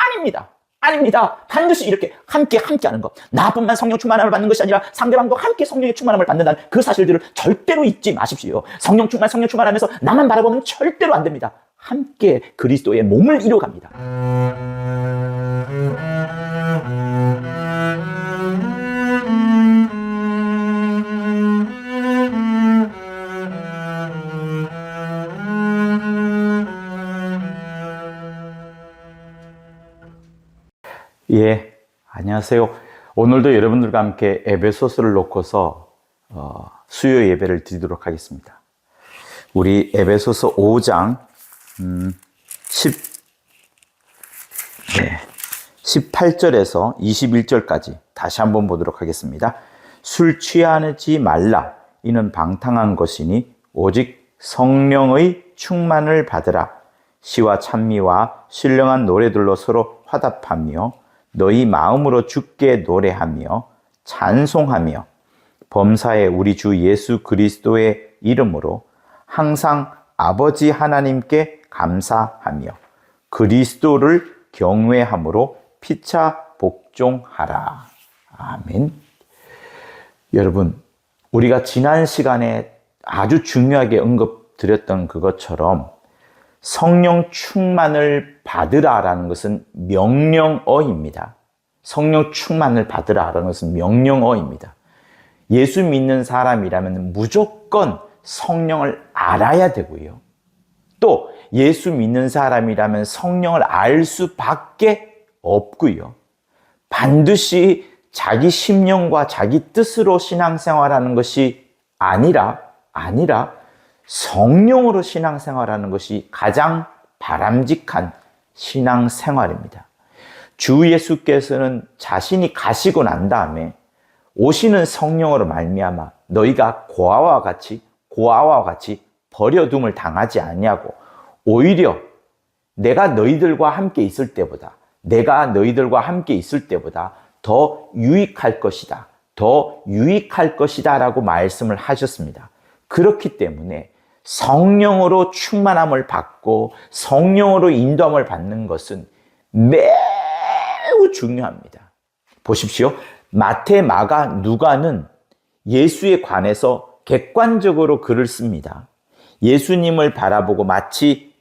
아닙니다. 아닙니다. 반드시 이렇게 함께 하는 것. 나뿐만 성령 충만함을 받는 것이 아니라 상대방도 함께 성령의 충만함을 받는다는 그 사실들을 절대로 잊지 마십시오. 성령 충만하면서 나만 바라보면 절대로 안 됩니다. 함께 그리스도의 몸을 이루어갑니다. 예, 안녕하세요. 오늘도 여러분들과 함께 에베소서를 놓고서 수요 예배를 드리도록 하겠습니다. 우리 에베소서 5장 18절에서 21절까지 다시 한번 보도록 하겠습니다. 술 취하지 말라. 이는 방탕한 것이니 오직 성령의 충만을 받으라. 시와 찬미와 신령한 노래들로 서로 화답하며 너희 마음으로 주께 노래하며 찬송하며 범사에 우리 주 예수 그리스도의 이름으로 항상 아버지 하나님께 감사하며 그리스도를 경외함으로 피차 복종하라. 아멘. 여러분, 우리가 지난 시간에 아주 중요하게 언급드렸던 그것처럼 성령 충만을 받으라라는 것은 명령어입니다. 성령 충만을 받으라라는 것은 명령어입니다. 예수 믿는 사람이라면 무조건 성령을 알아야 되고요. 또 예수 믿는 사람이라면 성령을 알 수밖에 없고요. 반드시 자기 심령과 자기 뜻으로 신앙생활하는 것이 아니라 성령으로 신앙생활하는 것이 가장 바람직한 신앙생활입니다. 주 예수께서는 자신이 가시고 난 다음에 오시는 성령으로 말미암아 너희가 고아와 같이 버려둠을 당하지 아니하고 오히려 내가 너희들과 함께 있을 때보다 더 유익할 것이다 라고 말씀을 하셨습니다. 그렇기 때문에 성령으로 충만함을 받고 성령으로 인도함을 받는 것은 매우 중요합니다. 보십시오. 마태, 마가, 누가는 예수에 관해서 객관적으로 글을 씁니다. 예수님을 바라보고 마치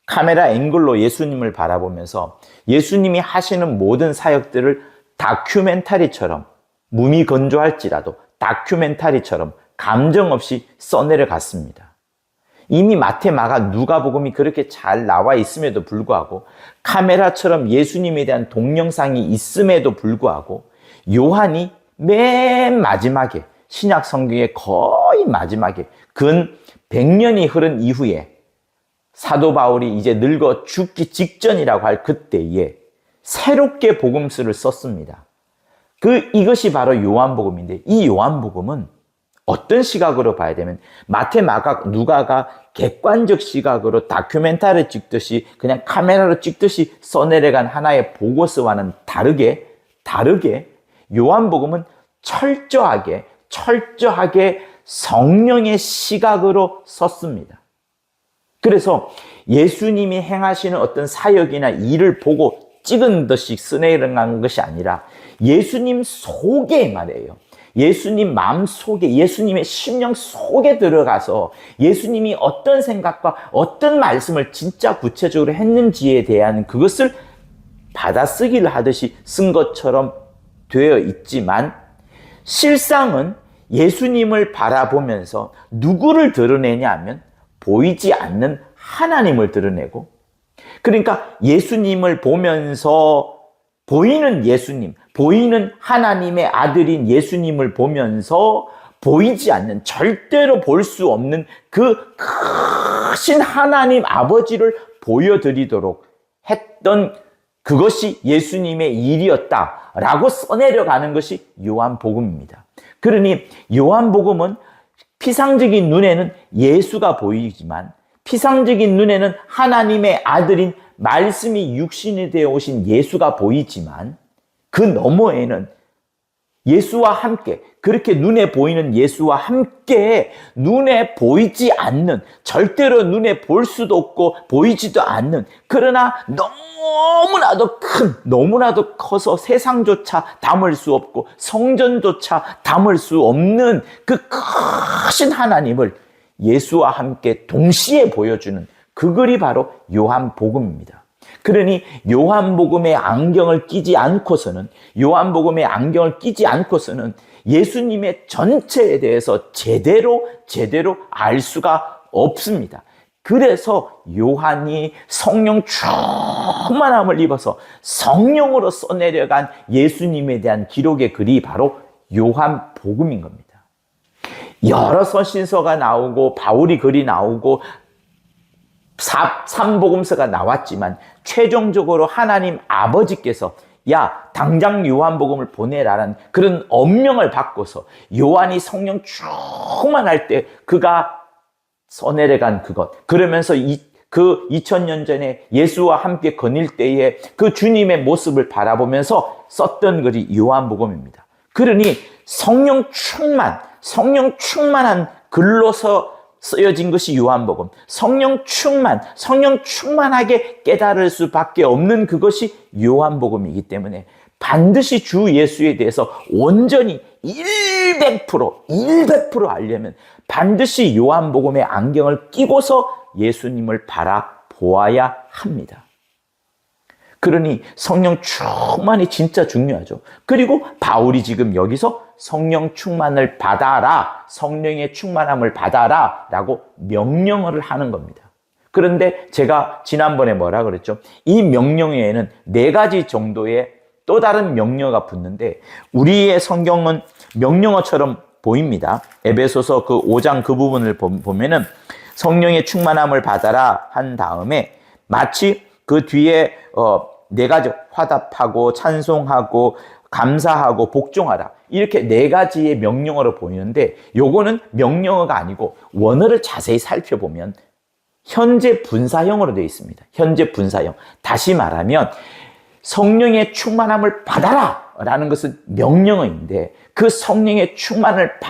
카메라 앵글로 예수님을 바라보면서 예수님이 하시는 모든 사역들을 다큐멘터리처럼 무미건조할지라도 다큐멘터리처럼 감정 없이 써내려갔습니다. 이미 마태, 마가, 누가복음이 그렇게 잘 나와 있음에도 불구하고 카메라처럼 예수님에 대한 동영상이 있음에도 불구하고 요한이 맨 마지막에 신약 성경의 거의 마지막에 근 100년이 흐른 이후에 사도 바울이 이제 늙어 죽기 직전이라고 할 그때에 새롭게 복음서를 썼습니다. 이것이 바로 요한복음인데 이 요한복음은 어떤 시각으로 봐야 되면 마태, 마가, 누가가 객관적 시각으로 다큐멘터리 찍듯이 그냥 카메라로 찍듯이 써내려간 하나의 보고서와는 다르게 요한복음은 철저하게 성령의 시각으로 썼습니다. 그래서 예수님이 행하시는 어떤 사역이나 일을 보고 찍은 듯이 써내려간 것이 아니라 예수님 속에 말이에요. 예수님 마음 속에, 예수님의 심령 속에 들어가서 예수님이 어떤 생각과 어떤 말씀을 진짜 구체적으로 했는지에 대한 그것을 받아쓰기를 하듯이 쓴 것처럼 되어 있지만 실상은 예수님을 바라보면서 누구를 드러내냐 하면 보이지 않는 하나님을 드러내고, 그러니까 예수님을 보면서 보이는 예수님, 보이는 하나님의 아들인 예수님을 보면서 보이지 않는, 절대로 볼 수 없는 그 크신 하나님 아버지를 보여드리도록 했던 그것이 예수님의 일이었다라고 써내려가는 것이 요한복음입니다. 그러니 요한복음은 피상적인 눈에는 예수가 보이지만 피상적인 눈에는 하나님의 아들인 말씀이 육신이 되어 오신 예수가 보이지만 그 너머에는 예수와 함께, 그렇게 눈에 보이는 예수와 함께 눈에 보이지 않는, 절대로 눈에 볼 수도 없고 보이지도 않는, 그러나 너무나도 큰, 너무나도 커서 세상조차 담을 수 없고 성전조차 담을 수 없는 그 크신 하나님을 예수와 함께 동시에 보여주는 그 글이 바로 요한복음입니다. 그러니 요한복음의 안경을 끼지 않고서는, 요한복음의 안경을 끼지 않고서는 예수님의 전체에 대해서 제대로 알 수가 없습니다. 그래서 요한이 성령 충만함을 입어서 성령으로 써내려간 예수님에 대한 기록의 글이 바로 요한복음인 겁니다. 여러 서신서가 나오고 바울이 글이 나오고 삼복음서가 나왔지만 최종적으로 하나님 아버지께서 야, 당장 요한복음을 보내라는 그런 엄명을 받고서 요한이 성령 충만할 때 그가 써내려간 그것, 그러면서 그 2000년 전에 예수와 함께 거닐 때에 그 주님의 모습을 바라보면서 썼던 글이 요한복음입니다. 그러니 성령 충만한 글로서 쓰여진 것이 요한복음. 성령 충만하게 깨달을 수밖에 없는 그것이 요한복음이기 때문에 반드시 주 예수에 대해서 온전히 100% 알려면 반드시 요한복음의 안경을 끼고서 예수님을 바라보아야 합니다. 그러니 성령 충만이 진짜 중요하죠. 그리고 바울이 지금 여기서 성령 충만을 받아라, 성령의 충만함을 받아라 라고 명령을 하는 겁니다. 그런데 제가 지난번에 뭐라 그랬죠? 이 명령에는 4가지 정도의 또 다른 명령어가 붙는데 우리의 성경은 명령어처럼 보입니다. 에베소서 그 5장 그 부분을 보면은 성령의 충만함을 받아라 한 다음에 마치 그 뒤에 4가지 화답하고 찬송하고 감사하고 복종하라, 이렇게 4가지의 명령어로 보이는데 요거는 명령어가 아니고 원어를 자세히 살펴보면 현재 분사형으로 되어 있습니다. 현재 분사형. 다시 말하면 성령의 충만함을 받아라 라는 것은 명령어인데 그 성령의 충만을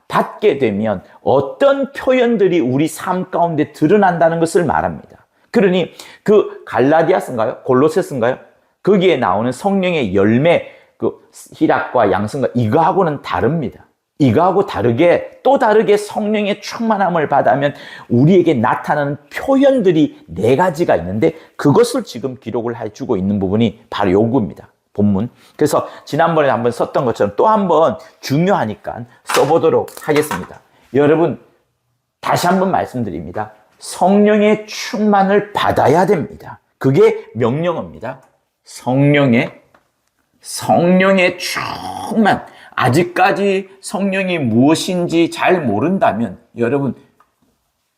받게 되면 어떤 표현들이 우리 삶 가운데 드러난다는 것을 말합니다. 그러니 그 갈라디아서인가요? 골로새서인가요? 거기에 나오는 성령의 열매, 그 희락과 양성과 이거하고는 다릅니다. 이거하고 다르게 또 다르게 성령의 충만함을 받으면 우리에게 나타나는 표현들이 4가지가 있는데 그것을 지금 기록을 해주고 있는 부분이 바로 요겁니다. 본문. 그래서 지난번에 한번 썼던 것처럼 또 한번 중요하니까 써보도록 하겠습니다. 여러분, 다시 한번 말씀드립니다. 성령의 충만을 받아야 됩니다. 그게 명령어입니다. 성령의 충만. 아직까지 성령이 무엇인지 잘 모른다면, 여러분,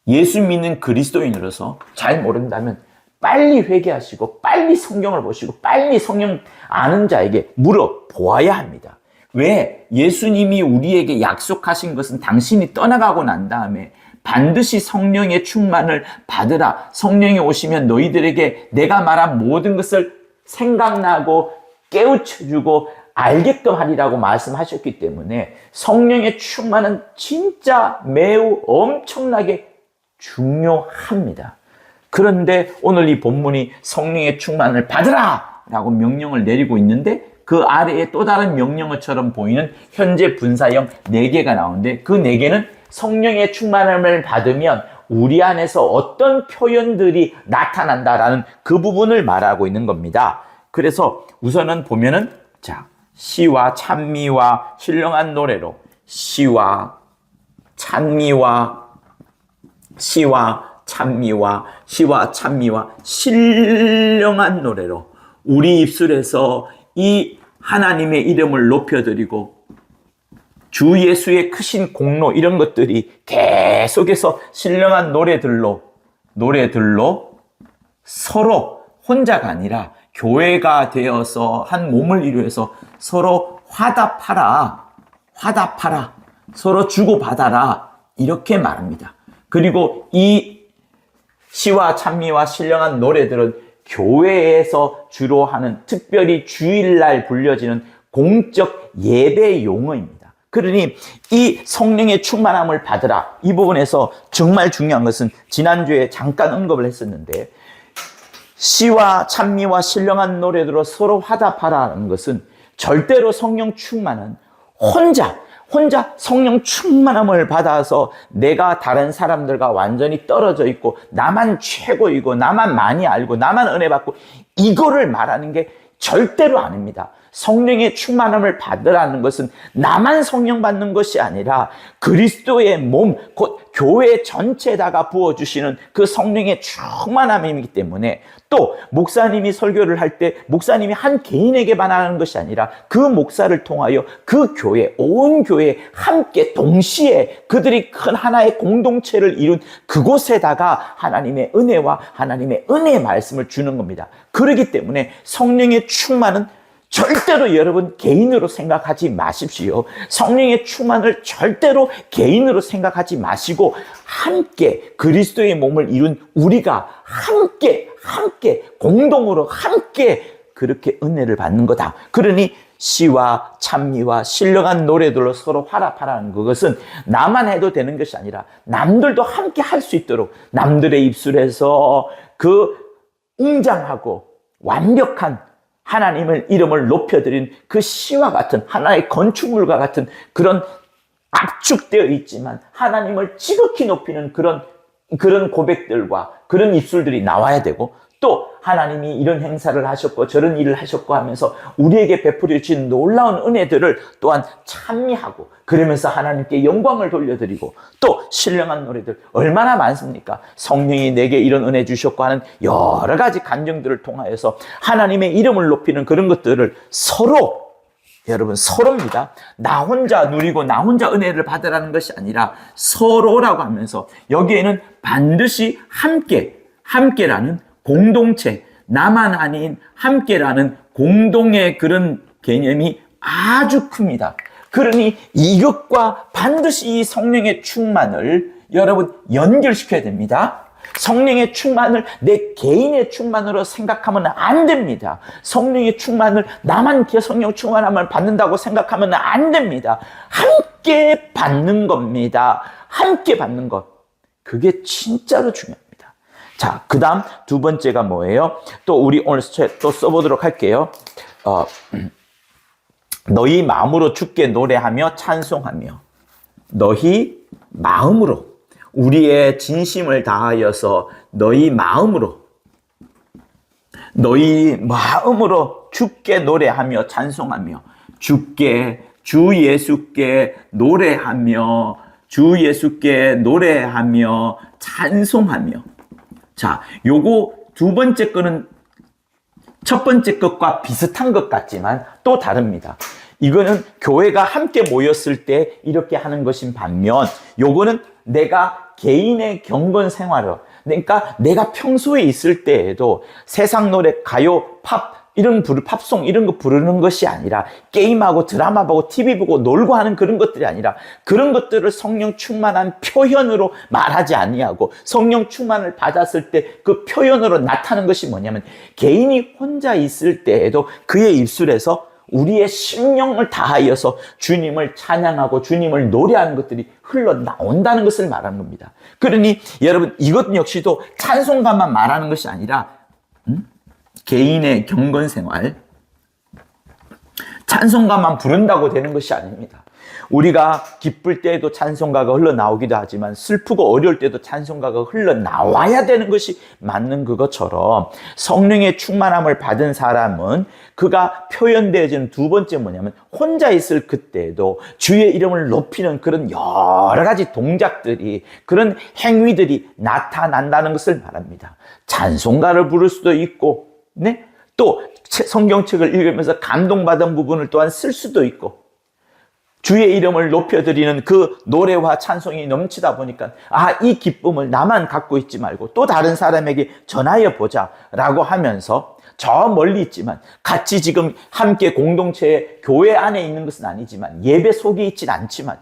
예수 믿는 그리스도인으로서 잘 모른다면 빨리 회개하시고 빨리 성경을 보시고 빨리 성령 아는 자에게 물어보아야 합니다. 왜? 예수님이 우리에게 약속하신 것은 당신이 떠나가고 난 다음에 반드시 성령의 충만을 받으라. 성령이 오시면 너희들에게 내가 말한 모든 것을 생각나고 깨우쳐주고 알게끔 하리라고 말씀하셨기 때문에 성령의 충만은 진짜 매우 엄청나게 중요합니다. 그런데 오늘 이 본문이 성령의 충만을 받으라 라고 명령을 내리고 있는데 그 아래에 또 다른 명령어처럼 보이는 현재 분사형 4개가 나오는데 그 4개는 성령의 충만함을 받으면 우리 안에서 어떤 표현들이 나타난다라는 그 부분을 말하고 있는 겁니다. 그래서 우선은 보면은 자, 시와 찬미와 신령한 노래로 시와 찬미와 신령한 노래로 우리 입술에서 이 하나님의 이름을 높여드리고 주 예수의 크신 공로 이런 것들이 계속해서 신령한 노래들로 서로 혼자가 아니라 교회가 되어서 한 몸을 이루어서 서로 화답하라, 서로 주고받아라 이렇게 말합니다. 그리고 이 시와 찬미와 신령한 노래들은 교회에서 주로 하는 특별히 주일날 불려지는 공적 예배 용어입니다. 그러니 이 성령의 충만함을 받으라. 이 부분에서 정말 중요한 것은 지난주에 잠깐 언급을 했었는데, 시와 찬미와 신령한 노래들로 서로 화답하라는 것은 절대로 성령 충만은 혼자 성령 충만함을 받아서 내가 다른 사람들과 완전히 떨어져 있고 나만 최고이고 나만 많이 알고 나만 은혜 받고 이거를 말하는 게 절대로 아닙니다. 성령의 충만함을 받으라는 것은 나만 성령 받는 것이 아니라 그리스도의 몸, 곧 교회 전체에다가 부어주시는 그 성령의 충만함이기 때문에, 또 목사님이 설교를 할 때 목사님이 한 개인에게만 하는 것이 아니라 그 목사를 통하여 그 교회, 온 교회 함께 동시에 그들이 큰 하나의 공동체를 이룬 그곳에다가 하나님의 은혜와 하나님의 은혜의 말씀을 주는 겁니다. 그렇기 때문에 성령의 충만은 절대로 여러분 개인으로 생각하지 마십시오. 성령의 충만을 절대로 개인으로 생각하지 마시고 함께 그리스도의 몸을 이룬 우리가 함께 공동으로 함께 그렇게 은혜를 받는 거다. 그러니 시와 찬미와 신령한 노래들로 서로 화답하라는 그것은 나만 해도 되는 것이 아니라 남들도 함께 할 수 있도록 남들의 입술에서 그 웅장하고 완벽한 하나님의 이름을 높여드린 그 시와 같은 하나의 건축물과 같은 그런 압축되어 있지만 하나님을 지극히 높이는 그런 고백들과 그런 입술들이 나와야 되고, 또 하나님이 이런 행사를 하셨고 저런 일을 하셨고 하면서 우리에게 베풀어 주신 놀라운 은혜들을 또한 찬미하고 그러면서 하나님께 영광을 돌려드리고, 또 신령한 노래들 얼마나 많습니까? 성령이 내게 이런 은혜 주셨고 하는 여러 가지 간증들을 통하여서 하나님의 이름을 높이는 그런 것들을 여러분 서로입니다. 나 혼자 누리고 나 혼자 은혜를 받으라는 것이 아니라 서로라고 하면서 여기에는 반드시 함께라는 공동체, 나만 아닌 함께라는 공동의 그런 개념이 아주 큽니다. 그러니 이것과 반드시 이 성령의 충만을 여러분 연결시켜야 됩니다. 성령의 충만을 내 개인의 충만으로 생각하면 안 됩니다. 성령의 충만을 나만 성령 충만함을 받는다고 생각하면 안 됩니다. 함께 받는 겁니다. 함께 받는 것. 그게 진짜로 중요합니다. 자, 그 다음 두 번째가 뭐예요? 또 우리 오늘 또 써보도록 할게요. 너희 마음으로 주께 노래하며 찬송하며. 너희 마음으로, 우리의 진심을 다하여서 너희 마음으로 주께 노래하며 찬송하며, 주 예수께 노래하며 찬송하며. 자, 요거 두 번째 거는 첫 번째 것과 비슷한 것 같지만 또 다릅니다. 이거는 교회가 함께 모였을 때 이렇게 하는 것인 반면, 요거는 내가 개인의 경건 생활을, 그러니까 내가 평소에 있을 때에도 세상 노래, 가요, 팝송 이런 거 부르는 것이 아니라 게임하고 드라마 보고 TV 보고 놀고 하는 그런 것들이 아니라 그런 것들을 성령 충만한 표현으로 말하지 아니하고 성령 충만을 받았을 때 그 표현으로 나타나는 것이 뭐냐면, 개인이 혼자 있을 때에도 그의 입술에서 우리의 심령을 다하여서 주님을 찬양하고 주님을 노래하는 것들이 흘러나온다는 것을 말하는 겁니다. 그러니 여러분, 이것 역시도 찬송가만 말하는 것이 아니라 개인의 경건생활, 찬송가만 부른다고 되는 것이 아닙니다. 우리가 기쁠 때에도 찬송가가 흘러나오기도 하지만 슬프고 어려울 때도 찬송가가 흘러나와야 되는 것이 맞는 그것처럼, 성령의 충만함을 받은 사람은 그가 표현되어지는 두 번째 뭐냐면, 혼자 있을 그때에도 주의 이름을 높이는 그런 여러 가지 동작들이, 그런 행위들이 나타난다는 것을 말합니다. 찬송가를 부를 수도 있고, 네? 또 성경책을 읽으면서 감동받은 부분을 또한 쓸 수도 있고, 주의 이름을 높여드리는 그 노래와 찬송이 넘치다 보니까, 이 기쁨을 나만 갖고 있지 말고 또 다른 사람에게 전하여 보자 라고 하면서, 저 멀리 있지만 같이 지금 함께 공동체의 교회 안에 있는 것은 아니지만, 예배 속에 있진 않지만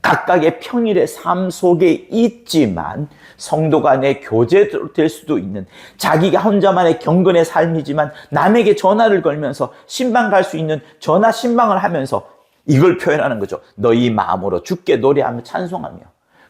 각각의 평일의 삶 속에 있지만 성도 간의 교제될 수도 있는 자기가 혼자만의 경건의 삶이지만 남에게 전화를 걸면서 신방 갈 수 있는 전화 신방을 하면서 이걸 표현하는 거죠. 너희 마음으로 주께 노래하며 찬송하며.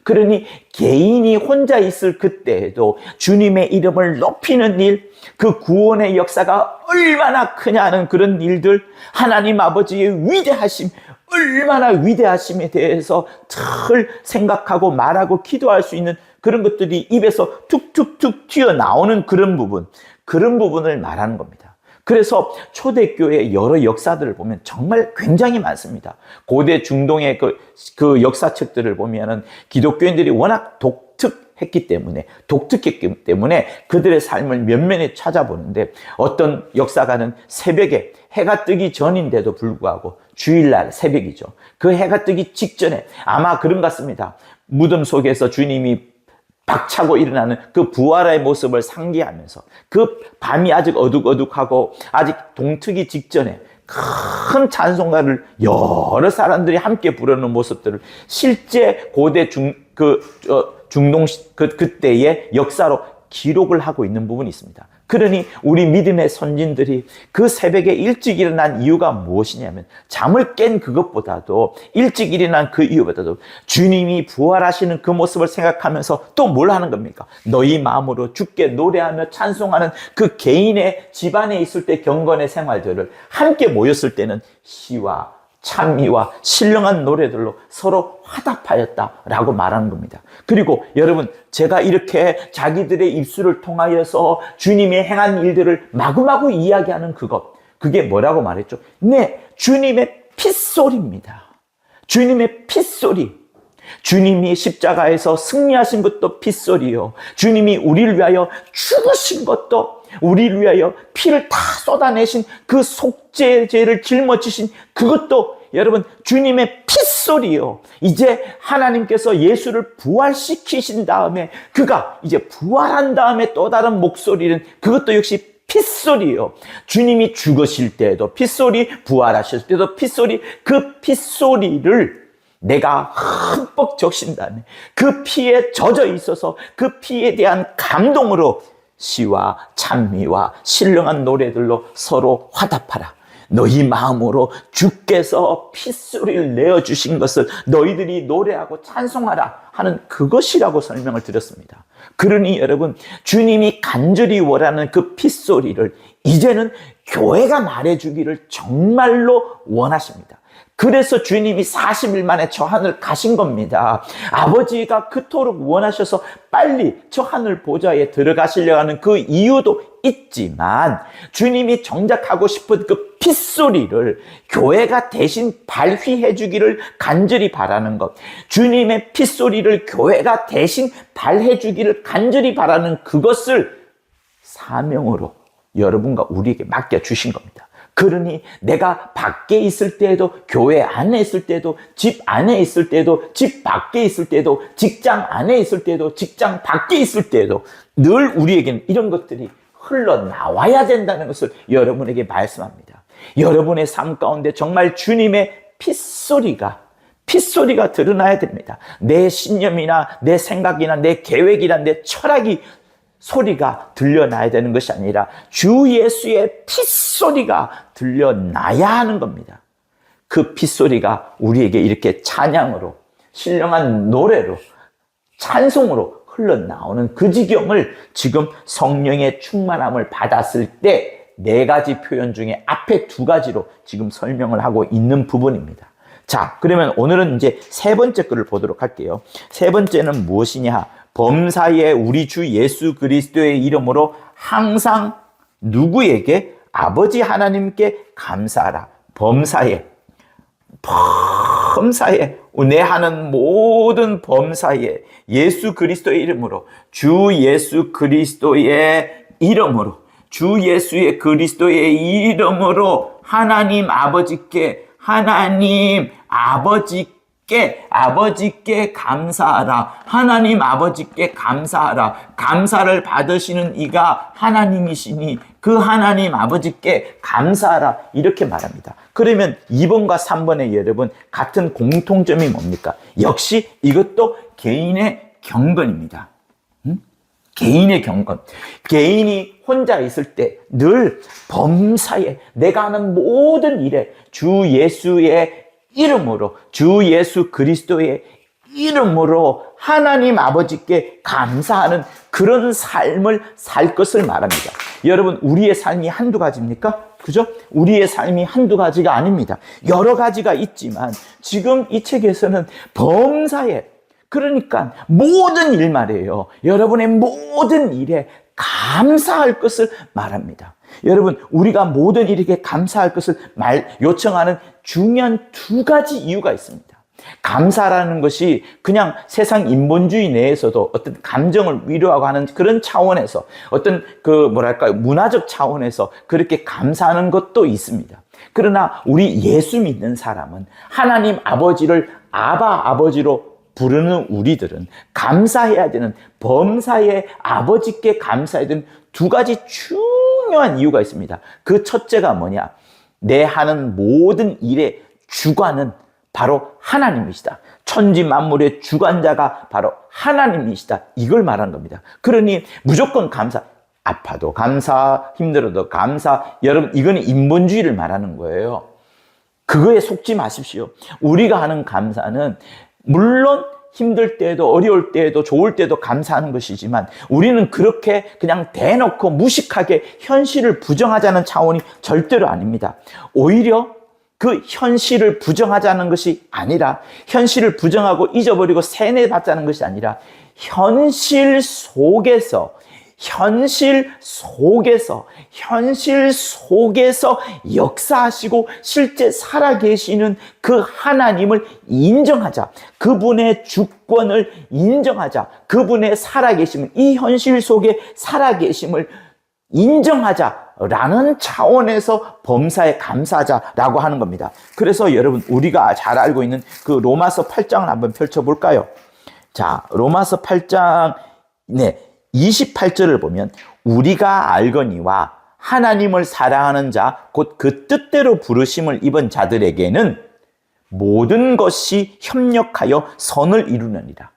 그러니 개인이 혼자 있을 그때에도 주님의 이름을 높이는 일, 그 구원의 역사가 얼마나 크냐는 그런 일들, 하나님 아버지의 위대하심, 얼마나 위대하심에 대해서 늘 생각하고 말하고 기도할 수 있는 그런 것들이 입에서 툭툭툭 튀어나오는 그런 부분을 말하는 겁니다. 그래서 초대교회의 여러 역사들을 보면 정말 굉장히 많습니다. 고대 중동의 그 역사책들을 보면은 기독교인들이 워낙 독특했기 때문에 그들의 삶을 면면에 찾아보는데 어떤 역사가는 새벽에 해가 뜨기 전인데도 불구하고 주일날 새벽이죠. 그 해가 뜨기 직전에 아마 그런 것 같습니다. 무덤 속에서 주님이 박차고 일어나는 그 부활의 모습을 상기하면서 그 밤이 아직 어둑어둑하고 아직 동트기 직전에 큰 찬송가를 여러 사람들이 함께 부르는 모습들을 실제 고대 중동 그때의 역사로 기록을 하고 있는 부분이 있습니다. 그러니 우리 믿음의 선진들이 그 새벽에 일찍 일어난 이유가 무엇이냐면 잠을 깬 그것보다도 일찍 일어난 그 이유보다도 주님이 부활하시는 그 모습을 생각하면서 또 뭘 하는 겁니까? 너희 마음으로 주께 노래하며 찬송하는 그 개인의 집안에 있을 때 경건의 생활들을 함께 모였을 때는 시와 찬미와 신령한 노래들로 서로 화답하였다라고 말하는 겁니다. 그리고 여러분, 제가 이렇게 자기들의 입술을 통하여서 주님이 행한 일들을 마구마구 이야기하는 그게 뭐라고 말했죠? 네, 주님의 핏소리입니다. 주님의 핏소리. 주님이 십자가에서 승리하신 것도 핏소리요. 주님이 우리를 위하여 죽으신 것도, 우리를 위하여 피를 다 쏟아내신 그 속죄죄를 짊어지신 그것도 여러분 주님의 핏소리요. 이제 하나님께서 예수를 부활시키신 다음에 그가 이제 부활한 다음에 또 다른 목소리는 그것도 역시 핏소리요. 주님이 죽으실 때도 핏소리, 부활하실 때도 핏소리, 그 핏소리를 내가 흠뻑 적신 다음에 그 피에 젖어 있어서 그 피에 대한 감동으로 시와 찬미와 신령한 노래들로 서로 화답하라. 너희 마음으로 주께서 핏소리를 내어주신 것을 너희들이 노래하고 찬송하라 하는 그것이라고 설명을 드렸습니다. 그러니 여러분, 주님이 간절히 원하는 그 핏소리를 이제는 교회가 말해주기를 정말로 원하십니다. 그래서 주님이 40일 만에 저 하늘 가신 겁니다. 아버지가 그토록 원하셔서 빨리 저 하늘 보좌에 들어가시려 하는 그 이유도 있지만 주님이 정작 하고 싶은 그 핏소리를 교회가 대신 발휘해 주기를 간절히 바라는 것, 주님의 핏소리를 교회가 대신 발휘해 주기를 간절히 바라는 그것을 사명으로 여러분과 우리에게 맡겨주신 겁니다. 그러니 내가 밖에 있을 때에도, 교회 안에 있을 때도, 집 안에 있을 때도, 집 밖에 있을 때도, 직장 안에 있을 때도, 직장 밖에 있을 때도 늘 우리에게는 이런 것들이 흘러나와야 된다는 것을 여러분에게 말씀합니다. 여러분의 삶 가운데 정말 주님의 핏소리가 드러나야 됩니다. 내 신념이나 내 생각이나 내 계획이나 내 철학이 소리가 들려나야 되는 것이 아니라 주 예수의 핏소리가 들려나야 하는 겁니다. 그 핏소리가 우리에게 이렇게 찬양으로, 신령한 노래로, 찬송으로 흘러나오는 그 지경을 지금 성령의 충만함을 받았을 때 4가지 표현 중에 앞에 2가지로 지금 설명을 하고 있는 부분입니다. 자, 그러면 오늘은 이제 3번째 거를 보도록 할게요. 3번째는 무엇이냐? 범사에 우리 주 예수 그리스도의 이름으로 항상 누구에게? 아버지 하나님께 감사하라. 범사에 내 하는 모든 범사에 예수 그리스도의 이름으로, 주 예수 그리스도의 이름으로, 주 예수의 그리스도의 이름으로 하나님 아버지께 아버지께 감사하라. 하나님 아버지께 감사하라. 감사를 받으시는 이가 하나님이시니 그 하나님 아버지께 감사하라. 이렇게 말합니다. 그러면 2번과 3번의 여러분 같은 공통점이 뭡니까? 역시 이것도 개인의 경건입니다. 개인의 경건. 개인이 혼자 있을 때 늘 범사에 내가 하는 모든 일에 주 예수의 이름으로, 주 예수 그리스도의 이름으로 하나님 아버지께 감사하는 그런 삶을 살 것을 말합니다. 여러분, 우리의 삶이 한두 가지입니까? 그죠? 우리의 삶이 한두 가지가 아닙니다. 여러 가지가 있지만 지금 이 책에서는 범사에, 그러니까 모든 일 말이에요. 여러분의 모든 일에 감사할 것을 말합니다. 여러분, 우리가 모든 일에게 감사할 것을 요청하는 중요한 두 가지 이유가 있습니다. 감사라는 것이 그냥 세상 인본주의 내에서도 어떤 감정을 위로하고 하는 그런 차원에서 어떤 문화적 차원에서 그렇게 감사하는 것도 있습니다. 그러나 우리 예수 믿는 사람은 하나님 아버지를 아버지로 부르는 우리들은 감사해야 되는, 범사에 아버지께 감사해야 되는 두 가지 중요한 이유가 있습니다. 그 첫째가 뭐냐? 내 하는 모든 일의 주관은 바로 하나님이시다. 천지 만물의 주관자가 바로 하나님이시다. 이걸 말하는 겁니다. 그러니 무조건 감사. 아파도 감사, 힘들어도 감사. 여러분, 이거는 인본주의를 말하는 거예요. 그거에 속지 마십시오. 우리가 하는 감사는 물론 힘들 때에도 어려울 때에도 좋을 때도 감사하는 것이지만 우리는 그렇게 그냥 대놓고 무식하게 현실을 부정하자는 차원이 절대로 아닙니다. 오히려 그 현실을 부정하자는 것이 아니라, 현실을 부정하고 잊어버리고 세뇌받자는 것이 아니라 현실 속에서 역사하시고 실제 살아계시는 그 하나님을 인정하자. 그분의 주권을 인정하자. 그분의 살아계심을, 이 현실 속에 살아계심을 인정하자라는 차원에서 범사에 감사하자라고 하는 겁니다. 그래서 여러분, 우리가 잘 알고 있는 그 로마서 8장을 한번 펼쳐볼까요? 자, 로마서 8장 28절을 보면 우리가 알거니와 하나님을 사랑하는 자, 곧 그 뜻대로 부르심을 입은 자들에게는 모든 것이 협력하여 선을 이루느니라.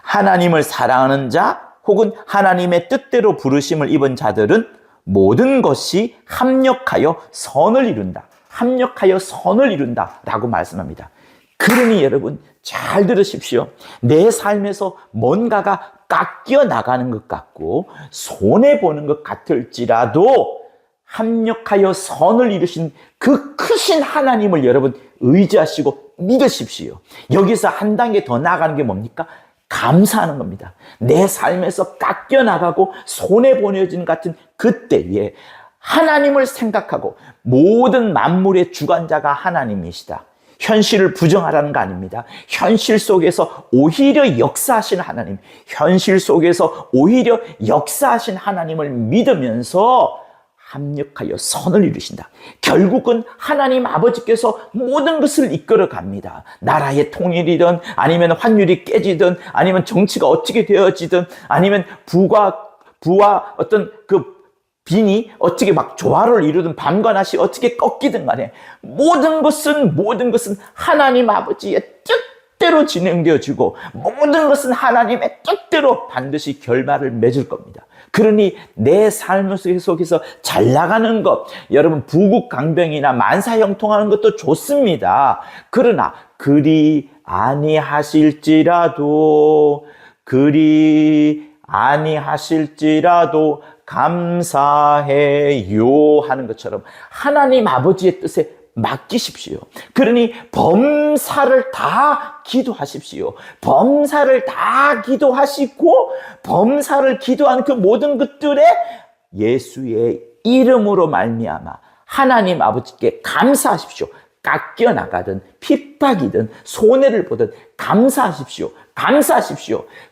하나님을 사랑하는 자, 혹은 하나님의 뜻대로 부르심을 입은 자들은 모든 것이 합력하여 선을 이룬다. 합력하여 선을 이룬다라고 말씀합니다. 그러니 여러분, 잘 들으십시오. 내 삶에서 뭔가가 깎여 나가는 것 같고 손해보는 것 같을지라도 합력하여 선을 이루신 그 크신 하나님을 여러분 의지하시고 믿으십시오. 여기서 한 단계 더 나아가는 게 뭡니까? 감사하는 겁니다. 내 삶에서 깎여 나가고 손해보내진 같은 그때에 하나님을 생각하고 모든 만물의 주관자가 하나님이시다. 현실을 부정하라는 거 아닙니다. 현실 속에서 오히려 역사하신 하나님, 현실 속에서 오히려 역사하신 하나님을 믿으면서 합력하여 선을 이루신다. 결국은 하나님 아버지께서 모든 것을 이끌어 갑니다. 나라의 통일이든 아니면 환율이 깨지든 아니면 정치가 어떻게 되어지든 아니면 부와 어떤 그 빈이 어떻게 막 조화를 이루든 밤과 낮이 어떻게 꺾이든 간에 모든 것은 하나님 아버지의 뜻대로 진행되어지고 모든 것은 하나님의 뜻대로 반드시 결말을 맺을 겁니다. 그러니 내 삶 속에서 잘 나가는 것, 여러분 부국강병이나 만사형통하는 것도 좋습니다. 그러나 그리 아니하실지라도 감사해요 하는 것처럼 하나님 아버지의 뜻에 맡기십시오. 그러니 범사를 다 기도하십시오. 범사를 다 기도하시고 범사를 기도하는 그 모든 것들에 예수의 이름으로 말미암아 하나님 아버지께 감사하십시오. 깎여 나가든 핍박이든 손해를 보든 감사하십시오.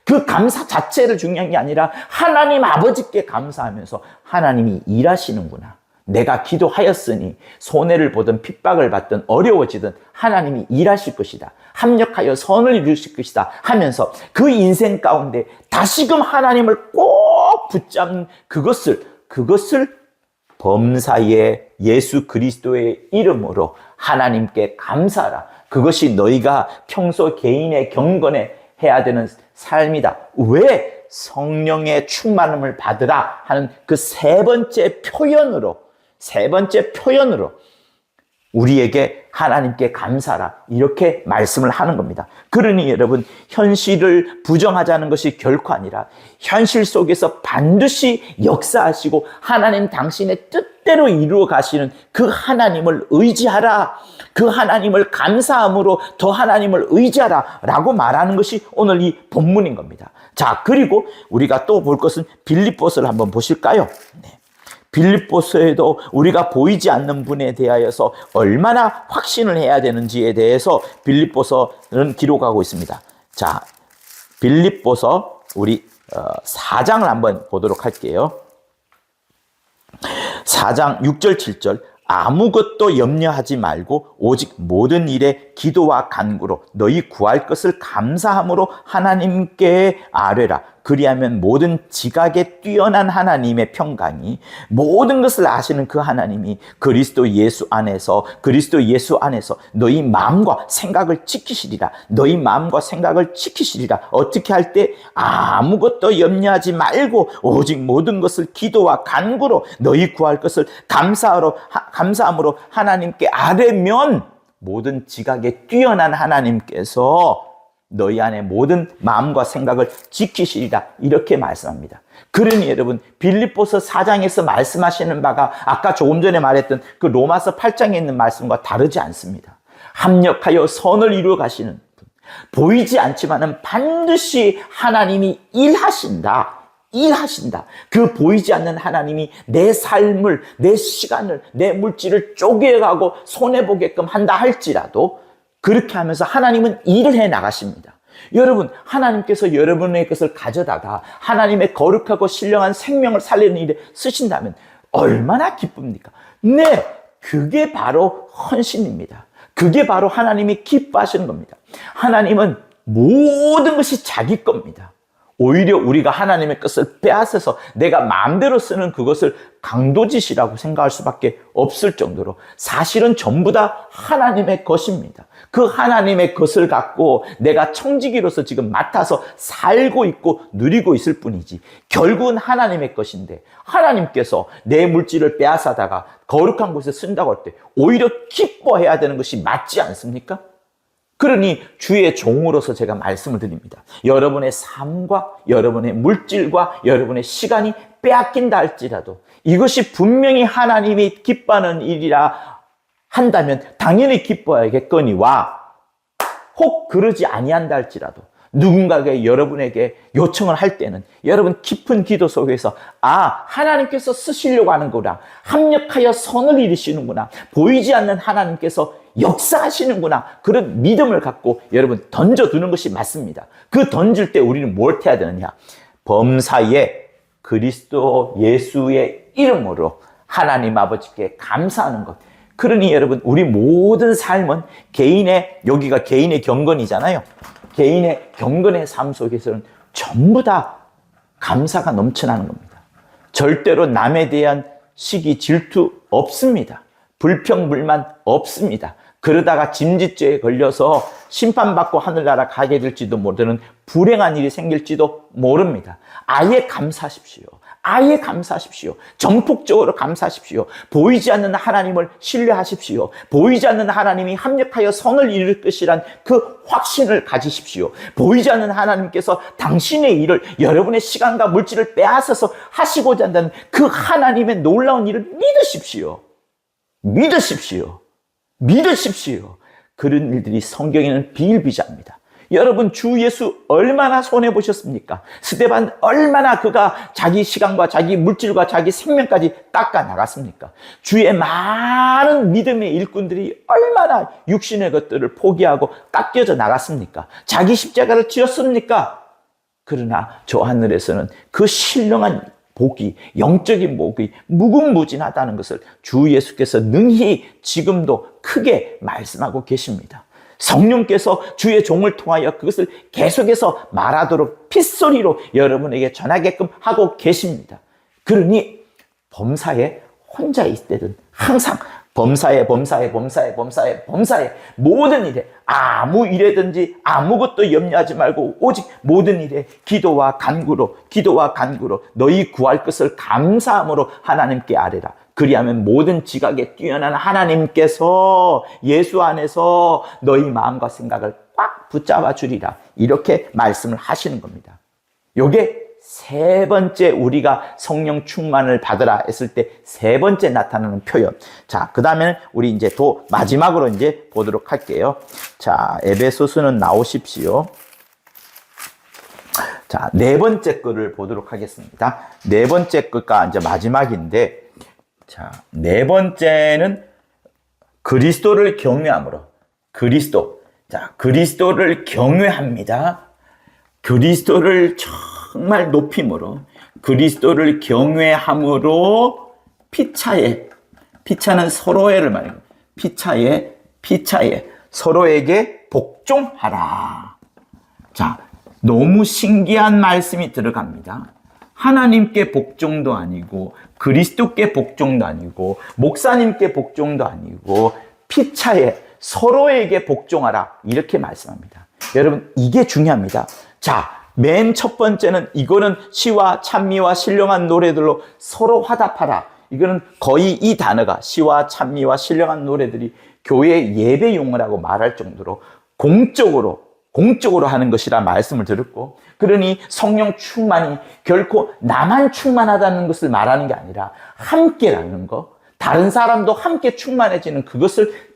그 감사 자체를 중요한 게 아니라 하나님 아버지께 감사하면서 하나님이 일하시는구나. 내가 기도하였으니 손해를 보든 핍박을 받든 어려워지든 하나님이 일하실 것이다. 합력하여 선을 이루실 것이다 하면서 그 인생 가운데 다시금 하나님을 꼭 붙잡는 그것을 범사에 예수 그리스도의 이름으로 하나님께 감사하라. 그것이 너희가 평소 개인의 경건에 해야 되는 삶이다. 왜? 성령의 충만함을 받으라 하는 그 세 번째 표현으로 우리에게 하나님께 감사하라 이렇게 말씀을 하는 겁니다. 그러니 여러분, 현실을 부정하자는 것이 결코 아니라 현실 속에서 반드시 역사하시고 하나님 당신의 뜻대로 이루어 가시는 그 하나님을 의지하라. 그 하나님을 감사함으로 더 하나님을 의지하라 라고 말하는 것이 오늘 이 본문인 겁니다. 자, 그리고 우리가 또 볼 것은 빌립보서를 한번 보실까요? 네. 빌립보서에도 우리가 보이지 않는 분에 대하여서 얼마나 확신을 해야 되는지에 대해서 빌립보서는 기록하고 있습니다. 자, 빌립보서 우리 4장을 한번 보도록 할게요. 4장 6절 7절 아무것도 염려하지 말고 오직 모든 일에 기도와 간구로 너희 구할 것을 감사함으로 하나님께 아뢰라. 그리하면 모든 지각에 뛰어난 하나님의 평강이 모든 것을 아시는 그 하나님이 그리스도 예수 안에서 너희 마음과 생각을 지키시리라. 너희 마음과 생각을 지키시리라. 어떻게 할 때? 아무것도 염려하지 말고 오직 모든 것을 기도와 간구로 너희 구할 것을 감사함으로 하나님께 아뢰면 모든 지각에 뛰어난 하나님께서 너희 안에 모든 마음과 생각을 지키시리라 이렇게 말씀합니다. 그러니 여러분, 빌립보서 4장에서 말씀하시는 바가 아까 조금 전에 말했던 그 로마서 8장에 있는 말씀과 다르지 않습니다. 합력하여 선을 이루어 가시는 분, 보이지 않지만은 반드시 하나님이 일하신다. 그 보이지 않는 하나님이 내 삶을, 내 시간을, 내 물질을 쪼개가고 손해보게끔 한다 할지라도 그렇게 하면서 하나님은 일을 해 나가십니다. 여러분, 하나님께서 여러분의 것을 가져다가 하나님의 거룩하고 신령한 생명을 살리는 일에 쓰신다면 얼마나 기쁩니까? 네, 그게 바로 헌신입니다. 그게 바로 하나님이 기뻐하시는 겁니다. 하나님은 모든 것이 자기 겁니다. 오히려 우리가 하나님의 것을 빼앗아서 내가 마음대로 쓰는 그것을 강도짓이라고 생각할 수밖에 없을 정도로 사실은 전부 다 하나님의 것입니다. 그 하나님의 것을 갖고 내가 청지기로서 지금 맡아서 살고 있고 누리고 있을 뿐이지 결국은 하나님의 것인데 하나님께서 내 물질을 빼앗아다가 거룩한 곳에 쓴다고 할 때 오히려 기뻐해야 되는 것이 맞지 않습니까? 그러니 주의 종으로서 제가 말씀을 드립니다. 여러분의 삶과 여러분의 물질과 여러분의 시간이 빼앗긴다 할지라도 이것이 분명히 하나님이 기뻐하는 일이라 한다면 당연히 기뻐야겠거니와 혹 그러지 아니한다 할지라도 누군가에게 여러분에게 요청을 할 때는 여러분 깊은 기도 속에서 하나님께서 쓰시려고 하는구나, 합력하여 선을 이루시는구나, 보이지 않는 하나님께서 역사하시는구나, 그런 믿음을 갖고 여러분 던져두는 것이 맞습니다. 그 던질 때 우리는 뭘 해야 되느냐? 범사에 그리스도 예수의 이름으로 하나님 아버지께 감사하는 것. 그러니 여러분, 우리 모든 삶은 여기가 개인의 경건이잖아요. 개인의 경건의 삶 속에서는 전부 다 감사가 넘쳐나는 겁니다. 절대로 남에 대한 시기, 질투 없습니다. 불평, 불만 없습니다. 그러다가 짐짓죄에 걸려서 심판받고 하늘나라 가게 될지도 모르는 불행한 일이 생길지도 모릅니다. 아예 감사하십시오. 전폭적으로 감사하십시오. 보이지 않는 하나님을 신뢰하십시오. 보이지 않는 하나님이 합력하여 선을 이룰 것이란 그 확신을 가지십시오. 보이지 않는 하나님께서 당신의 일을, 여러분의 시간과 물질을 빼앗아서 하시고자 한다는 그 하나님의 놀라운 일을 믿으십시오. 그런 일들이 성경에는 비일비재합니다. 여러분, 주 예수 얼마나 손해보셨습니까? 스데반 얼마나 그가 자기 시간과 자기 물질과 자기 생명까지 깎아 나갔습니까? 주의 많은 믿음의 일꾼들이 얼마나 육신의 것들을 포기하고 깎여져 나갔습니까? 자기 십자가를 지었습니까? 그러나 저 하늘에서는 그 신령한 복이, 영적인 복이 무궁무진하다는 것을 주 예수께서 능히 지금도 크게 말씀하고 계십니다. 성령께서 주의 종을 통하여 그것을 계속해서 말하도록 핏소리로 여러분에게 전하게끔 하고 계십니다. 그러니 범사에 혼자 있을 때든 항상 범사에 모든 일에 아무 일에든지 아무것도 염려하지 말고 오직 모든 일에 기도와 간구로 너희 구할 것을 감사함으로 하나님께 아뢰라. 그리하면 모든 지각에 뛰어난 하나님께서 예수 안에서 너희 마음과 생각을 꽉 붙잡아 주리라. 이렇게 말씀을 하시는 겁니다. 요게 세 번째 우리가 성령 충만을 받으라 했을 때 세 번째 나타나는 표현. 자, 그 다음에 우리 이제 또 마지막으로 이제 보도록 할게요. 자, 에베소서는 나오십시오. 자, 네 번째 거를 보도록 하겠습니다. 네 번째 거가 이제 마지막인데, 자, 네 번째는 그리스도를 경외함으로. 그리스도를 경외합니다. 그리스도를 정말 높임으로, 그리스도를 경외함으로 피차는 서로를 말해요. 피차에 서로에게 복종하라. 자, 너무 신기한 말씀이 들어갑니다. 하나님께 복종도 아니고, 그리스도께 복종도 아니고, 목사님께 복종도 아니고, 피차에 서로에게 복종하라. 이렇게 말씀합니다. 여러분, 이게 중요합니다. 자, 맨 첫 번째는 이거는 시와 찬미와 신령한 노래들로 서로 화답하라. 이거는 거의 이 단어가 시와 찬미와 신령한 노래들이 교회 예배 용어라고 말할 정도로 공적으로 하는 것이라 말씀을 드렸고, 그러니 성령 충만이 결코 나만 충만하다는 것을 말하는 게 아니라 함께라는 거, 다른 사람도 함께 충만해지는 그것을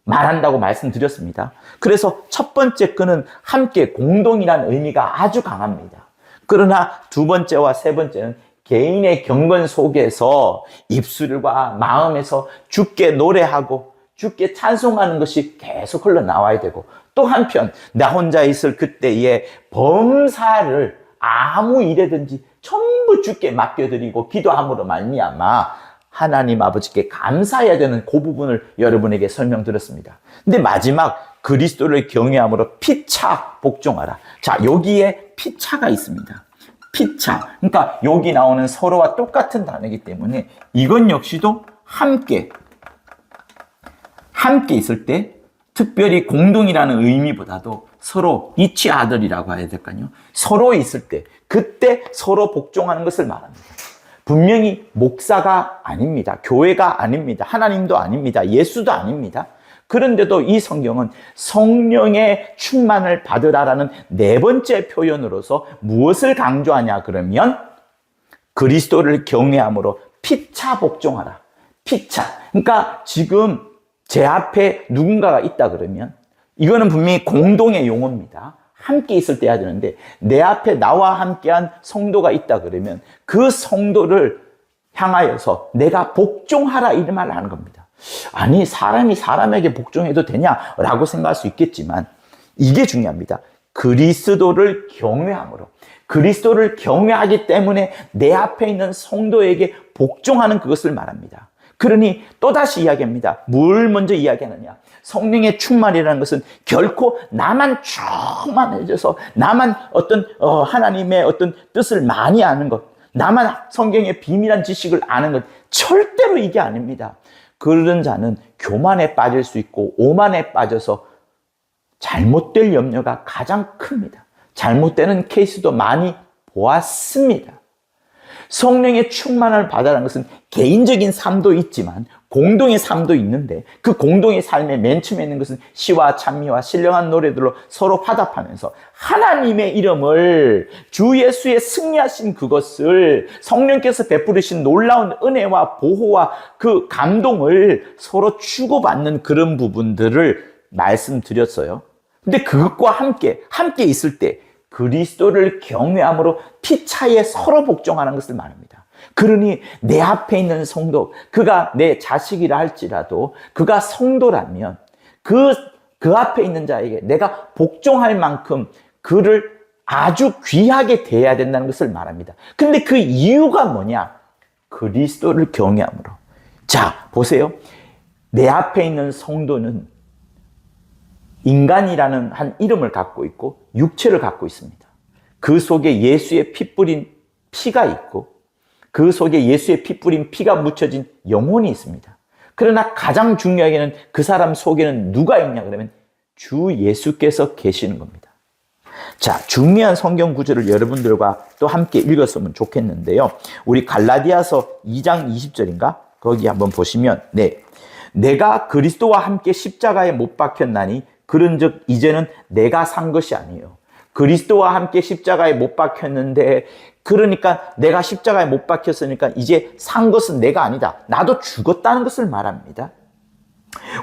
말한다고 말씀드렸습니다. 그래서 첫 번째 거는 함께 공동이라는 의미가 아주 강합니다. 그러나 두 번째와 세 번째는 개인의 경건 속에서 입술과 마음에서 주께 노래하고 주께 찬송하는 것이 계속 흘러나와야 되고, 또 한편 나 혼자 있을 그때에 범사를 아무 일에든지 전부 주께 맡겨드리고 기도함으로 말미암아 하나님 아버지께 감사해야 되는 그 부분을 여러분에게 설명드렸습니다. 근데 마지막 그리스도를 경외함으로 피차 복종하라. 자, 여기에 피차가 있습니다. 피차. 그러니까 여기 나오는 서로와 똑같은 단어이기 때문에 이건 역시도 함께 있을 때, 특별히 공동이라는 의미보다도 서로 이치 아들이라고 해야 될까요? 서로 있을 때, 그때 서로 복종하는 것을 말합니다. 분명히 목사가 아닙니다. 교회가 아닙니다. 하나님도 아닙니다. 예수도 아닙니다. 그런데도 이 성경은 성령의 충만을 받으라라는 네 번째 표현으로서 무엇을 강조하냐 그러면 그리스도를 경외함으로 피차 복종하라. 피차. 그러니까 지금 제 앞에 누군가가 있다 그러면 이거는 분명히 공동의 용어입니다. 함께 있을 때 해야 되는데, 내 앞에 나와 함께한 성도가 있다 그러면 그 성도를 향하여서 내가 복종하라 이 말을 하는 겁니다. 아니, 사람이 사람에게 복종해도 되냐라고 생각할 수 있겠지만 이게 중요합니다. 그리스도를 경외함으로, 그리스도를 경외하기 때문에 내 앞에 있는 성도에게 복종하는 그것을 말합니다. 그러니 또다시 이야기합니다. 뭘 먼저 이야기하느냐? 성령의 충만이라는 것은 결코 나만 충만해져서 나만 하나님의 어떤 뜻을 많이 아는 것, 나만 성경의 비밀한 지식을 아는 것, 절대로 이게 아닙니다. 그런 자는 교만에 빠질 수 있고 오만에 빠져서 잘못될 염려가 가장 큽니다. 잘못되는 케이스도 많이 보았습니다. 성령의 충만을 받아라는 것은 개인적인 삶도 있지만 공동의 삶도 있는데, 그 공동의 삶의 맨 처음에 있는 것은 시와 찬미와 신령한 노래들로 서로 화답하면서 하나님의 이름을, 주 예수의 승리하신 그것을, 성령께서 베푸르신 놀라운 은혜와 보호와 그 감동을 서로 주고받는 그런 부분들을 말씀드렸어요. 근데 그것과 함께 있을 때 그리스도를 경외함으로 피차에 서로 복종하는 것을 말합니다. 그러니 내 앞에 있는 성도, 그가 내 자식이라 할지라도 그가 성도라면 그 앞에 있는 자에게 내가 복종할 만큼 그를 아주 귀하게 대해야 된다는 것을 말합니다. 근데 그 이유가 뭐냐? 그리스도를 경외함으로. 자, 보세요. 내 앞에 있는 성도는 인간이라는 한 이름을 갖고 있고 육체를 갖고 있습니다. 그 속에 예수의 피 뿌린 피가 있고 그 속에 예수의 피 뿌린 피가 묻혀진 영혼이 있습니다. 그러나 가장 중요하게는 그 사람 속에는 누가 있냐 그러면 주 예수께서 계시는 겁니다. 자, 중요한 성경 구절을 여러분들과 또 함께 읽었으면 좋겠는데요. 우리 갈라디아서 2장 20절인가? 거기 한번 보시면 내가 그리스도와 함께 십자가에 못 박혔나니 그런즉 이제는 내가 산 것이 아니에요. 그리스도와 함께 십자가에 못 박혔는데 그러니까 내가 십자가에 못 박혔으니까 이제 산 것은 내가 아니다. 나도 죽었다는 것을 말합니다.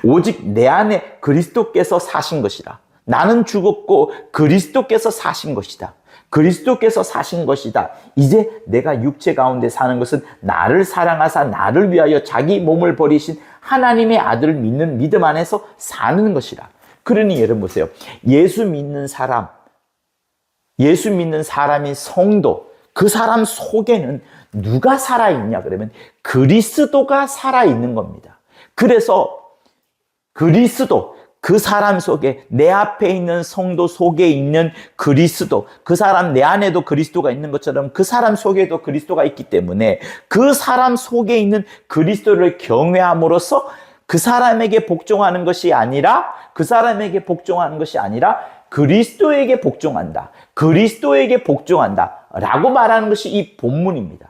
오직 내 안에 그리스도께서 사신 것이라. 나는 죽었고 그리스도께서 사신 것이다. 그리스도께서 사신 것이다. 이제 내가 육체 가운데 사는 것은 나를 사랑하사 나를 위하여 자기 몸을 버리신 하나님의 아들을 믿는 믿음 안에서 사는 것이라. 그러니 여러분 보세요. 예수 믿는 사람인 성도, 그 사람 속에는 누가 살아있냐 그러면 그리스도가 살아있는 겁니다. 그래서 그리스도, 그 사람 속에 내 앞에 있는 성도 속에 있는 그리스도, 그 사람 내 안에도 그리스도가 있는 것처럼 그 사람 속에도 그리스도가 있기 때문에 그 사람 속에 있는 그리스도를 경외함으로써 그 사람에게 복종하는 것이 아니라 그리스도에게 복종한다. 그리스도에게 복종한다. 라고 말하는 것이 이 본문입니다.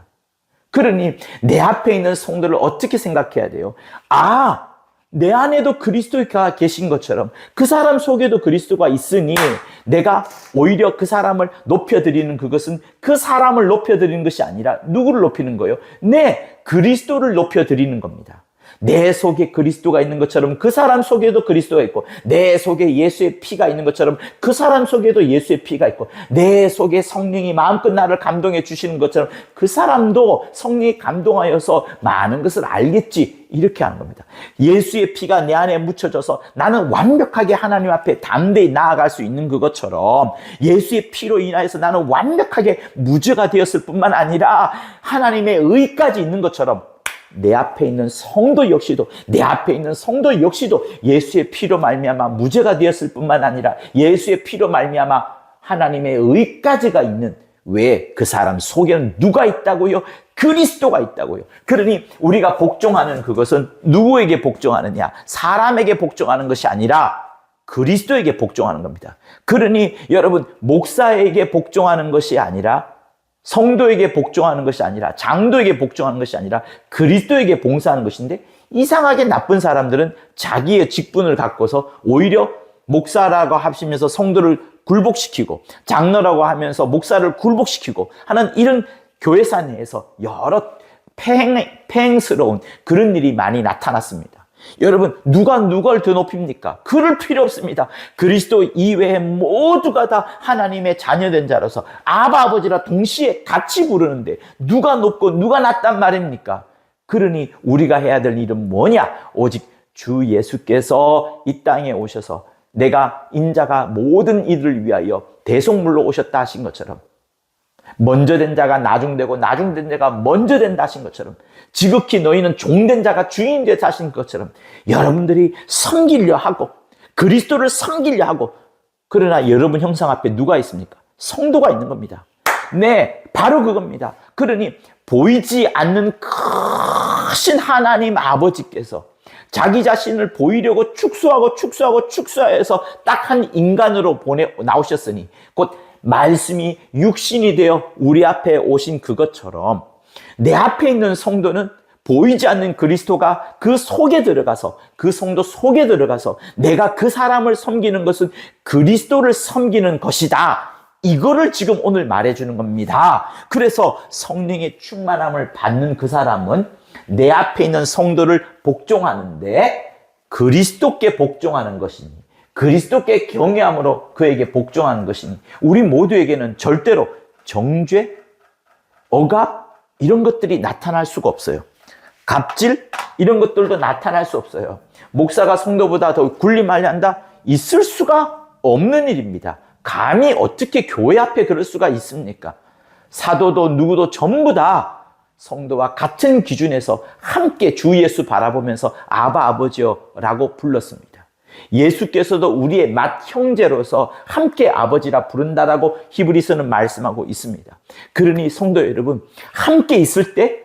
그러니 내 앞에 있는 성도를 어떻게 생각해야 돼요? 내 안에도 그리스도가 계신 것처럼 그 사람 속에도 그리스도가 있으니 내가 오히려 그 사람을 높여드리는 그것은 그 사람을 높여드리는 것이 아니라 누구를 높이는 거예요? 그리스도를 높여드리는 겁니다. 내 속에 그리스도가 있는 것처럼 그 사람 속에도 그리스도가 있고 내 속에 예수의 피가 있는 것처럼 그 사람 속에도 예수의 피가 있고 내 속에 성령이 마음껏 나를 감동해 주시는 것처럼 그 사람도 성령이 감동하여서 많은 것을 알겠지. 이렇게 하는 겁니다. 예수의 피가 내 안에 묻혀져서 나는 완벽하게 하나님 앞에 담대히 나아갈 수 있는 그것처럼 예수의 피로 인하여서 나는 완벽하게 무죄가 되었을 뿐만 아니라 하나님의 의까지 있는 것처럼 내 앞에 있는 성도 역시도 예수의 피로 말미암아 무죄가 되었을 뿐만 아니라 예수의 피로 말미암아 하나님의 의까지가 있는, 왜? 그 사람 속에는 누가 있다고요? 그리스도가 있다고요. 그러니 우리가 복종하는 그것은 누구에게 복종하느냐? 사람에게 복종하는 것이 아니라 그리스도에게 복종하는 겁니다. 그러니 여러분, 목사에게 복종하는 것이 아니라, 성도에게 복종하는 것이 아니라, 장도에게 복종하는 것이 아니라 그리스도에게 봉사하는 것인데, 이상하게 나쁜 사람들은 자기의 직분을 갖고서 오히려 목사라고 하시면서 성도를 굴복시키고 장로라고 하면서 목사를 굴복시키고 하는 이런 교회사 내에서 여러 팽행스러운 그런 일이 많이 나타났습니다. 여러분, 누가 누굴 더 높입니까? 그럴 필요 없습니다. 그리스도 이외에 모두가 다 하나님의 자녀된 자로서 아바 아버지라 동시에 같이 부르는데 누가 높고 누가 낮단 말입니까? 그러니 우리가 해야 될 일은 뭐냐? 오직 주 예수께서 이 땅에 오셔서 내가 인자가 모든 이들을 위하여 대속물로 오셨다 하신 것처럼, 먼저 된 자가 나중되고 나중된 자가 먼저 된다 하신 것처럼, 지극히 너희는 종된 자가 주인 되다 하신 것처럼 여러분들이 섬기려 하고 그리스도를 섬기려 하고, 그러나 여러분 형상 앞에 누가 있습니까? 성도가 있는 겁니다. 네, 바로 그겁니다. 그러니 보이지 않는 크신 하나님 아버지께서 자기 자신을 보이려고 축소해서 딱 한 인간으로 나오셨으니, 곧 말씀이 육신이 되어 우리 앞에 오신 그것처럼 내 앞에 있는 성도는 보이지 않는 그리스도가 그 속에 들어가서, 그 성도 속에 들어가서 내가 그 사람을 섬기는 것은 그리스도를 섬기는 것이다. 이거를 지금 오늘 말해주는 겁니다. 그래서 성령의 충만함을 받는 그 사람은 내 앞에 있는 성도를 복종하는데 그리스도께 복종하는 것이니, 그리스도께 경외함으로 그에게 복종하는 것이니, 우리 모두에게는 절대로 정죄, 억압 이런 것들이 나타날 수가 없어요. 갑질 이런 것들도 나타날 수 없어요. 목사가 성도보다 더 군림하려 한다? 있을 수가 없는 일입니다. 감히 어떻게 교회 앞에 그럴 수가 있습니까? 사도도 누구도 전부 다 성도와 같은 기준에서 함께 주 예수 바라보면서 아바 아버지여 라고 불렀습니다. 예수께서도 우리의 맏 형제로서 함께 아버지라 부른다라고 히브리서는 말씀하고 있습니다. 그러니 성도 여러분, 함께 있을 때,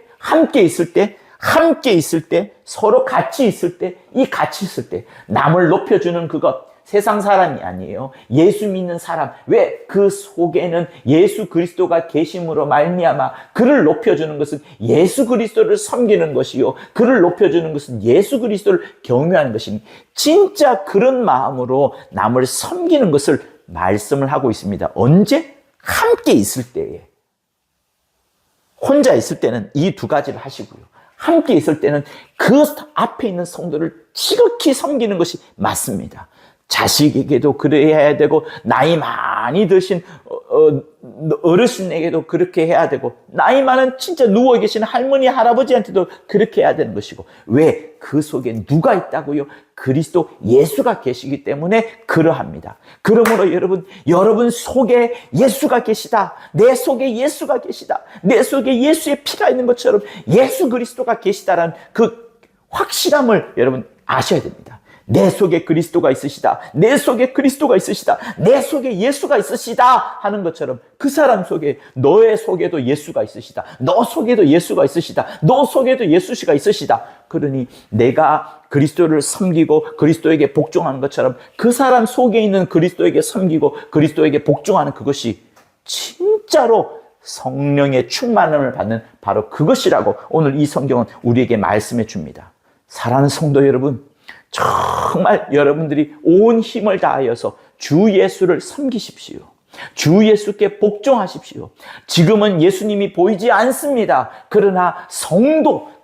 서로 같이 있을 때, 이 같이 있을 때 남을 높여주는 그것, 세상 사람이 아니에요. 예수 믿는 사람. 왜? 그 속에는 예수 그리스도가 계심으로 말미암아 그를 높여주는 것은 예수 그리스도를 섬기는 것이요, 그를 높여주는 것은 예수 그리스도를 경외하는 것이니, 진짜 그런 마음으로 남을 섬기는 것을 말씀을 하고 있습니다. 언제? 함께 있을 때에. 혼자 있을 때는 이 두 가지를 하시고요, 함께 있을 때는 그 앞에 있는 성도를 지극히 섬기는 것이 맞습니다. 자식에게도 그래야 되고, 나이 많이 드신 어르신에게도 그렇게 해야 되고, 나이 많은 진짜 누워 계신 할머니 할아버지한테도 그렇게 해야 되는 것이고. 왜? 그 속에 누가 있다고요? 그리스도 예수가 계시기 때문에 그러합니다. 그러므로 여러분 속에 예수가 계시다, 내 속에 예수가 계시다, 내 속에 예수의 피가 있는 것처럼 예수 그리스도가 계시다라는 그 확실함을 여러분 아셔야 됩니다. 내 속에 그리스도가 있으시다, 내 속에 그리스도가 있으시다, 내 속에 예수가 있으시다 하는 것처럼, 그 사람 속에, 너의 속에도 예수가 있으시다, 너 속에도 예수가 있으시다, 너 속에도 예수가 있으시다. 그러니 내가 그리스도를 섬기고 그리스도에게 복종하는 것처럼 그 사람 속에 있는 그리스도에게 섬기고 그리스도에게 복종하는 그것이 진짜로 성령의 충만함을 받는 바로 그것이라고 오늘 이 성경은 우리에게 말씀해 줍니다. 사랑하는 성도 여러분, 정말 여러분들이 온 힘을 다하여서 주 예수를 섬기십시오. 주 예수께 복종하십시오. 지금은 예수님이 보이지 않습니다. 그러나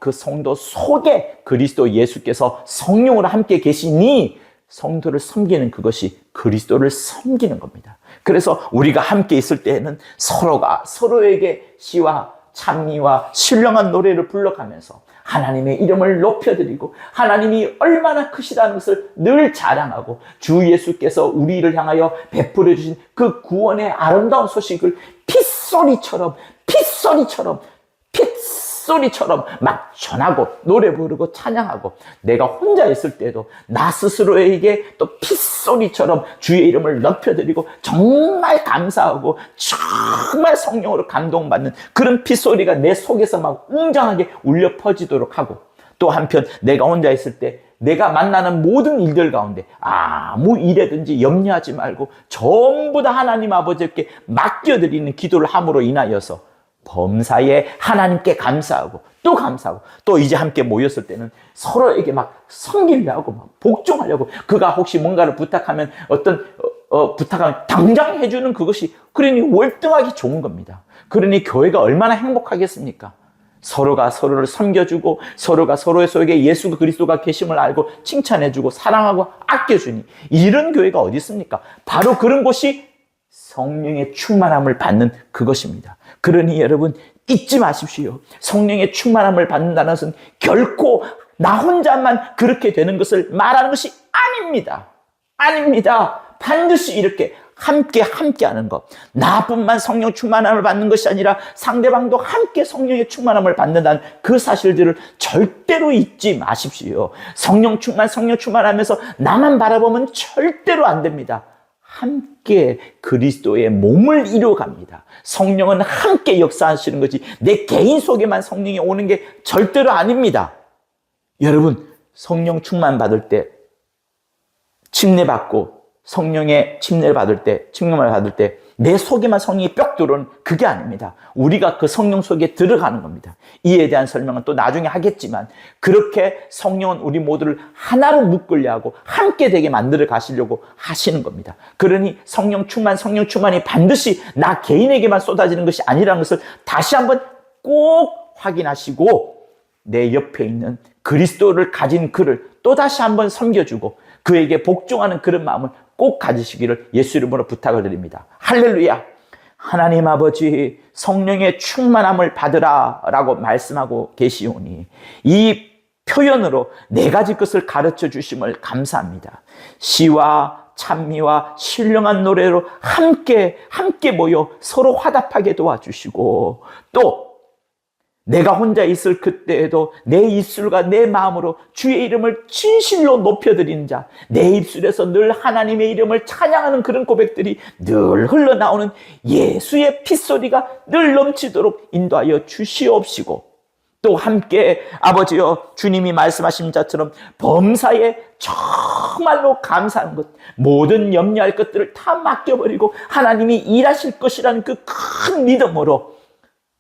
그 성도 속에 그리스도 예수께서 성령으로 함께 계시니 성도를 섬기는 그것이 그리스도를 섬기는 겁니다. 그래서 우리가 함께 있을 때에는 서로가 서로에게 시와 찬미와 신령한 노래를 불러가면서 하나님의 이름을 높여드리고 하나님이 얼마나 크시다는 것을 늘 자랑하고 주 예수께서 우리를 향하여 베풀어 주신 그 구원의 아름다운 소식을 핏소리처럼 막 전하고 노래 부르고 찬양하고, 내가 혼자 있을 때도 나 스스로에게 또 핏소리처럼 주의 이름을 높여드리고 정말 감사하고 정말 성령으로 감동받는 그런 핏소리가 내 속에서 막 웅장하게 울려 퍼지도록 하고, 또 한편 내가 혼자 있을 때 내가 만나는 모든 일들 가운데 아무 일에든지 염려하지 말고 전부 다 하나님 아버지께 맡겨드리는 기도를 함으로 인하여서 범사에 하나님께 감사하고 또 이제 함께 모였을 때는 서로에게 막 섬기려고 막 복종하려고, 그가 혹시 뭔가를 부탁하면 부탁하면 당장 해주는 그것이, 그러니 월등하게 좋은 겁니다. 그러니 교회가 얼마나 행복하겠습니까? 서로가 서로를 섬겨주고 서로가 서로의 속에 예수 그리스도가 계심을 알고 칭찬해주고 사랑하고 아껴주니, 이런 교회가 어디 있습니까? 바로 그런 곳이 성령의 충만함을 받는 그것입니다. 그러니 여러분 잊지 마십시오. 성령의 충만함을 받는다는 것은 결코 나 혼자만 그렇게 되는 것을 말하는 것이 아닙니다. 반드시 이렇게 함께 하는 것. 나뿐만 성령 충만함을 받는 것이 아니라 상대방도 함께 성령의 충만함을 받는다는 그 사실들을 절대로 잊지 마십시오. 성령 충만하면서 나만 바라보면 절대로 안 됩니다. 함께 그리스도의 몸을 이루어갑니다. 성령은 함께 역사하시는 거지 내 개인 속에만 성령이 오는 게 절대로 아닙니다. 여러분, 성령 충만 받을 때, 침례받고 성령의 침례를 받을 때, 침례를 받을 때 내 속에만 성령이 뿅 들어오는 그게 아닙니다. 우리가 그 성령 속에 들어가는 겁니다. 이에 대한 설명은 또 나중에 하겠지만, 그렇게 성령은 우리 모두를 하나로 묶으려 하고 함께 되게 만들어 가시려고 하시는 겁니다. 그러니 성령 충만이 반드시 나 개인에게만 쏟아지는 것이 아니라는 것을 다시 한번 꼭 확인하시고, 내 옆에 있는 그리스도를 가진 그를 또다시 한번 섬겨주고 그에게 복종하는 그런 마음을 꼭 가지시기를 예수 이름으로 부탁을 드립니다. 할렐루야! 하나님 아버지, 성령의 충만함을 받으라 라고 말씀하고 계시오니 이 표현으로 네 가지 것을 가르쳐 주심을 감사합니다. 시와 찬미와 신령한 노래로 함께 모여 서로 화답하게 도와주시고, 또 내가 혼자 있을 그때에도 내 입술과 내 마음으로 주의 이름을 진실로 높여드리는 자, 내 입술에서 늘 하나님의 이름을 찬양하는 그런 고백들이 늘 흘러나오는 예수의 핏소리가 늘 넘치도록 인도하여 주시옵시고, 또 함께 아버지여, 주님이 말씀하신 자처럼 범사에 정말로 감사한 것, 모든 염려할 것들을 다 맡겨버리고 하나님이 일하실 것이라는 그 큰 믿음으로,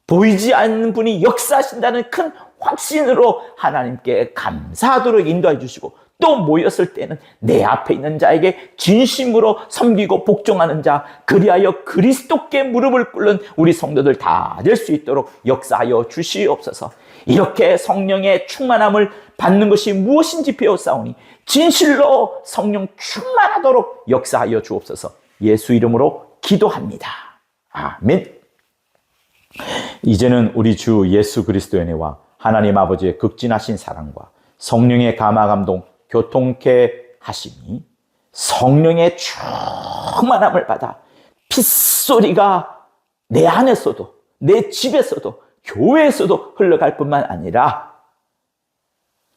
보이지 않는 분이 역사하신다는 큰 확신으로 하나님께 감사하도록 인도해 주시고, 또 모였을 때는 내 앞에 있는 자에게 진심으로 섬기고 복종하는 자, 그리하여 그리스도께 무릎을 꿇는 우리 성도들 다 될 수 있도록 역사하여 주시옵소서. 이렇게 성령의 충만함을 받는 것이 무엇인지 배웠사오니 진실로 성령 충만하도록 역사하여 주옵소서. 예수 이름으로 기도합니다. 아멘. 이제는 우리 주 예수 그리스도의 은혜와 하나님 아버지의 극진하신 사랑과 성령의 감화 감동 교통케 하심이, 성령의 충만함을 받아 핏소리가 내 안에서도, 내 집에서도, 교회에서도 흘러갈 뿐만 아니라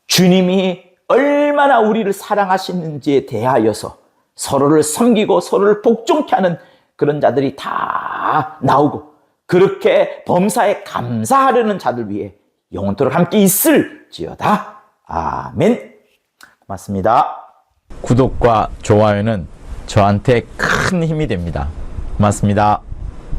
주님이 얼마나 우리를 사랑하시는지에 대하여서 서로를 섬기고 서로를 복종케 하는 그런 자들이 다 나오고, 그렇게 범사에 감사하려는 자들 위해 영원토록 함께 있을지어다. 아멘. 고맙습니다. 구독과 좋아요는 저한테 큰 힘이 됩니다. 고맙습니다.